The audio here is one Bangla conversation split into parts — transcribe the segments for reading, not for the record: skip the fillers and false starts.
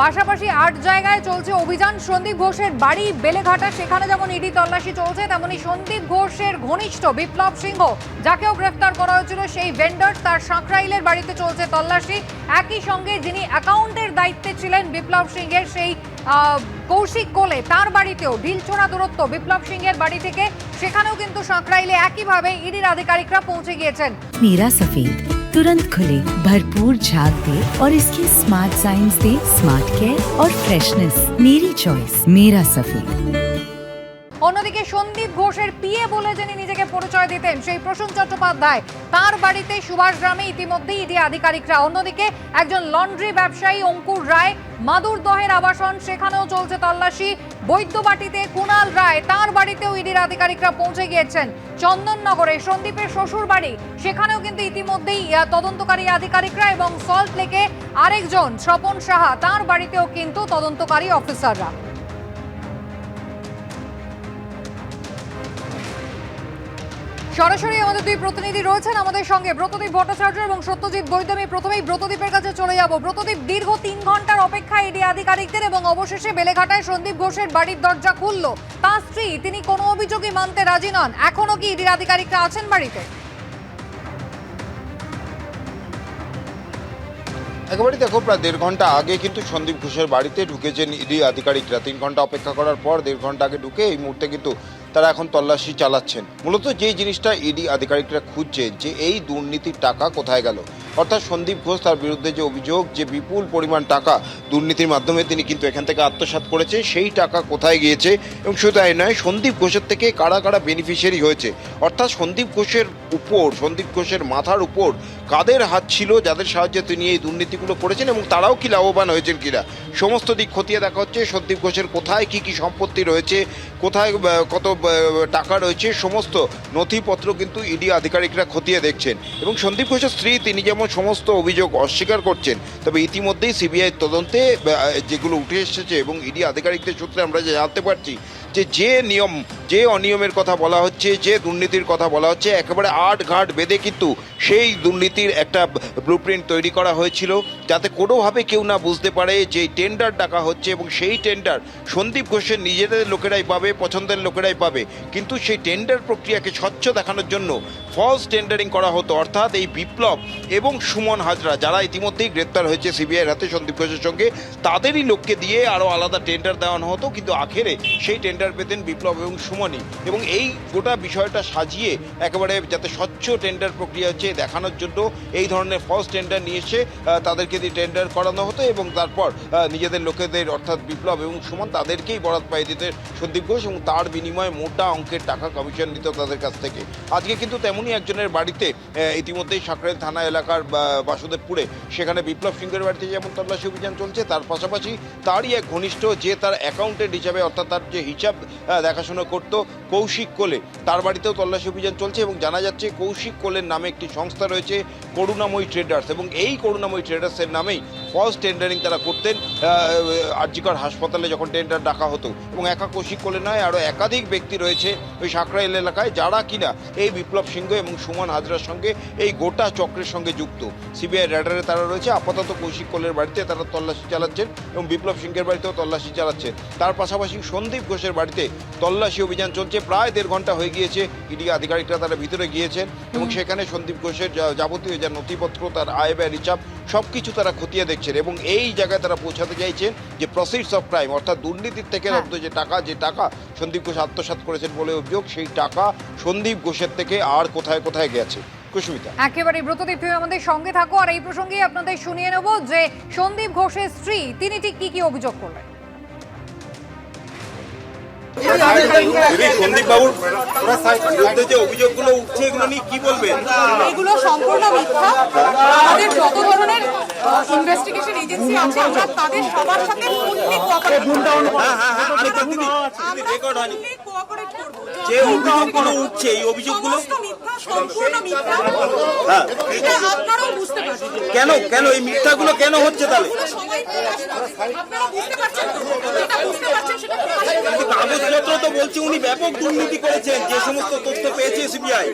পাশাপাশি 8 জায়গায় চলছে অভিযান। সন্দীপ ঘোষের বাড়ি বেলেঘাটা, সেখানে যেমন ইডি তল্লাশি চলছে, তেমনি সন্দীপ ঘোষের ঘনিষ্ঠ বিপ্লব সিংহ, যাকেও গ্রেফতার করা হয়েছিল, সেই ভেন্ডার, তার সাঁকরাইলের বাড়িতে চলছে তল্লাশি। একই সঙ্গে যিনি অ্যাকাউন্টের দায়িত্বে ছিলেন বিপ্লব সিংহের, সেই কৌশিক কোলে, তার বাড়িতেও ঢিলছোড়া দূরত্ব বিপ্লব সিংহের বাড়ি থেকে, সেখানেও কিন্তু সাঁকরাইলে একইভাবে ইডির আধিকারিকরা পৌঁছে গিয়েছেন। मेरा सफेद तुरंत खुले, भरपूर झाग दे और इसके स्मार्ट साइंस दे स्मार्ट केयर और फ्रेशनेस। मेरी चॉइस मेरा सफेद। অন্যদিকে সন্দীপ ঘোষের পিএ বলে যিনি নিজেকে পরিচয় দিতেন, সেই প্রসূন চট্টোপাধ্যায়, তার বাড়িতে সুভাষ গ্রামে ইতিমধ্যেই ইডি আধিকারিকরা। অন্যদিকে একজন লন্ড্রি ব্যবসায়ী অঙ্কুর রায়, মাদুরদহের আবাসন, সেখানেও চলছে তল্লাশি। বৈদ্যবাটিতে কুণাল রায়, তার বাড়িতেও ইডির আধিকারিকরা পৌঁছে গিয়েছেন। চন্দননগরে সন্দীপের শ্বশুর বাড়ি, সেখানেও কিন্তু ইতিমধ্যেই তদন্তকারী আধিকারিকরা, এবং সল্ট লেকে আরেকজন স্বপন সাহা, তার বাড়িতেও কিন্তু তদন্তকারী অফিসাররা। সরাসরি আমাদের দুই প্রতিনিধি রয়েছেন আমাদের সঙ্গে, ব্রতদীপ ভট্টাচার্য এবং সত্যজিৎ বৈদ্য। আমি প্রথমেই ব্রতদীপের কাছে চলে যাব। ব্রতদীপ, দীর্ঘ 3 ঘন্টার অপেক্ষা ইডি আধিকারিকদের, এবং অবশেষে বেলেঘাটায় সন্দীপ ঘোষের বাড়ির দরজা খুলল। তার স্ত্রী, তিনি কোনো অভিযোগই মানতে রাজি নন। এখনো কি ইডির আধিকারিকরা আছেন বাড়িতে? একেবারে দেখো, প্রায় 1.5 ঘন্টা আগে কিন্তু সন্দীপ ঘোষের বাড়িতে ঢুকেছেন ইডি আধিকারিকরা। 3 ঘন্টা অপেক্ষা করার পর 1.5 ঘন্টা আগে ঢুকে এই মুহূর্তে কিন্তু তারা এখন তল্লাশি চালাচ্ছেন। মূলত যে জিনিসটা ইডি আধিকারিকরা খুঁজছেন, যে এই দুর্নীতির টাকা কোথায় গেল, অর্থাৎ সন্দীপ ঘোষ, তার বিরুদ্ধে যে অভিযোগ যে বিপুল পরিমাণ টাকা দুর্নীতির মাধ্যমে তিনি কিন্তু এখান থেকে আত্মসাৎ করেছে, সেই টাকা কোথায় গিয়েছে, এবং শুধু তাই নয়, সন্দীপ ঘোষের থেকে কারা কারা বেনিফিশিয়ারি হয়েছে, অর্থাৎ সন্দীপ ঘোষের উপর, সন্দীপ ঘোষের মাথার উপর কাদের হাত ছিল, যাদের সাহায্যে তিনি এই দুর্নীতিগুলো করেছেন, এবং তারাও কি লাভবান হয়েছেন কিনা, সমস্ত দিক খতিয়ে দেখা হচ্ছে। সন্দীপ ঘোষের কোথায় কি কি সম্পত্তি রয়েছে, কোথায় কত টাকা রয়েছে, সমস্ত নথিপত্র কিন্তু ইডি আধিকারিকরা খতিয়ে দেখছেন। এবং সন্দীপ ঘোষের স্ত্রী, তিনি যেমন সমস্ত অভিযোগ অস্বীকার করছেন, তবে ইতিমধ্যেই সিবিআই তদন্তে যেগুলো উঠে এসেছে, এবং ইডি আধিকারিকদের সূত্রে আমরা জানতে পারছি যে যে অনিয়মের কথা বলা হচ্ছে, যে দুর্নীতির কথা বলা হচ্ছে, একেবারে আট ঘাট বেঁধে কিন্তু সেই দুর্নীতির একটা ব্লুপ্রিন্ট তৈরি করা হয়েছিল, যাতে কোনোভাবে কেউ না বুঝতে পারে যে টেন্ডার ডাকা হচ্ছে, এবং সেই টেন্ডার সন্দীপ ঘোষের নিজেদের লোকেরাই পাবে, পছন্দের লোকেরাই পাবে। কিন্তু সেই টেন্ডার প্রক্রিয়াকে স্বচ্ছ দেখানোর জন্য ফলস টেন্ডারিং করা হতো, অর্থাৎ এই বিপ্লব এবং সুমন হাজরা, যারা ইতিমধ্যেই গ্রেপ্তার হয়েছে সিবিআইয়ের হাতে সন্দীপ ঘোষের সঙ্গে, তাদেরই লোককে দিয়ে আরও আলাদা টেন্ডার দেওয়ানো হতো। কিন্তু আখেরে সেই টেন্ডার পেতেন বিপ্লব এবং সুমনই, এবং এই গোটা বিষয়টা সাজিয়ে একেবারে যাতে স্বচ্ছ টেন্ডার প্রক্রিয়া হচ্ছে দেখানোর জন্য এই ধরনের ফলস টেন্ডার নিয়ে এসে তাদেরকে দিয়ে টেন্ডার করানো হতো, এবং তারপর নিজেদের লোকেদের, অর্থাৎ বিপ্লব এবং সুমন, তাদেরকেই বরাত পাইয়ে দিতে সন্দীপ ঘোষ, এবং তার বিনিময়ে মোটা অঙ্কের টাকা কমিশন নিত তাদের কাছ থেকে। আজকে কিন্তু তেমনই একজনের বাড়িতে ইতিমধ্যেই সাঁকরাইল থানা এলাকার বাসুদেবপুরে, সেখানে বিপ্লব সিংহের বাড়িতে যেমন তল্লাশি অভিযান চলছে, তার পাশাপাশি তারই এক ঘনিষ্ঠ, যে তার অ্যাকাউন্টেন্ট হিসাবে, অর্থাৎ তার যে হিসাব দেখাশোনা করতো, কৌশিক কোলে, তার বাড়িতেও তল্লাশি অভিযান চলছে। এবং জানা যাচ্ছে কৌশিক কোলের নামে একটি সংস্থা রয়েছে, করুণাময়ী ট্রেডার্স, এবং এই করুণাময়ী ট্রেডার্সের নামেই ফলস টেন্ডারিং তারা করতেন আরজিকর হাসপাতালে যখন টেন্ডার ডাকা হতো। এবং একা কৌশিক কোলে নয়, আরও একাধিক ব্যক্তি রয়েছে ওই সাঁকরাইল এলাকায়, যারা কিনা এই বিপ্লব সিংহ এবং সুমন হাজরার সঙ্গে, এই গোটা চক্রের সঙ্গে যুক্ত। সিবিআই র্যাডারে তারা রয়েছে। আপাতত কৌশিক কোলের বাড়িতে তারা তল্লাশি চালাচ্ছেন, এবং বিপ্লব সিংহের বাড়িতেও তল্লাশি চালাচ্ছেন। তার পাশাপাশি সন্দীপ ঘোষের বাড়িতে তল্লাশি অভিযান চলছে, প্রায় 1.5 ঘন্টা হয়ে গিয়েছে। ইডি আধিকারিকরা তারা ভিতরে গিয়েছেন, এবং সেখানে সন্দীপ ঘোষের যাবতীয় যা নথিপত্র, তার আয় ব্যয় হিসাব সব কিছু তারা খতিয়ে দেখছেন, এবং এই জায়গায় তারা পৌঁছাতে চাইছেন যে প্রসিডস অফ ক্রাইম, অর্থাৎ দুর্নীতির থেকে যে টাকা সন্দীপ ঘোষ আত্মসাৎ করেছেন বলে অভিযোগ, সেই টাকা সন্দীপ ঘোষের থেকে আর কোথায় কোথায় গেছে। কুসুমিতা, একেবারে ব্রতদীপ, তুমি আমাদের সঙ্গে থাকো, আর এই প্রসঙ্গে আপনাদের শুনিয়ে নেব যে সন্দীপ ঘোষের স্ত্রী, তিনি ঠিক কি কি অভিযোগ করলেন। সন্দীপ বাবুর বিরুদ্ধে যে অভিযোগগুলো উঠছে, এগুলো নিয়ে কি বলবেন? এগুলো সম্পূর্ণ মিথ্যা। আমাদের যত ধরনের ইনভেস্টিগেশন এজেন্সি আছে, আমরা তাদের সবার সাথে ফুললি কোঅপারেট করব। যে অভিযোগগুলো উঠছে, এই অভিযোগগুলো সম্পূর্ণ মিথ্যা। এটা আপনারাও বুঝতে পারছেন। কেন এই মিথ্যাগুলো কেন হচ্ছে তাহলে? আপনারা বুঝতে পারছেন তো? যেটা বুঝতে পারছেন সেটা কাগজপত্র তো বলছে উনি ব্যাপক দুর্নীতি করেছেন, যে সমস্ত তথ্য পেয়েছে সিবিআই।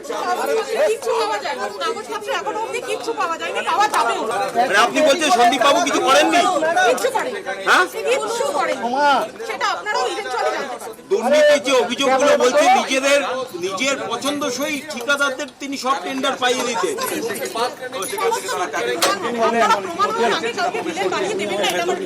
কিচ্ছু পাওয়া যায় না, কাগজপত্র এখনো অবধি কিচ্ছু পাওয়া যায়নি, পাওয়া যাবেও না। মানে আপনি বলছেন সন্দীপ বাবু কিছু করেননি? কিচ্ছু করেনি, হ্যাঁ? কিচ্ছু করেনি, সেটা আপনারাও ইভেন্চুয়ালি জানতে পারবেন। দুর্নীতির যে অভিযোগগুলো বলছে নিজের পছন্দসই ঠিকাদারদের তিনি সব টেন্ডার পাইয়ে দিতেন। আপনারা প্রমাণ করে আগে কাউকে বিলের বাড়িয়ে দেবেন না, এটা আমার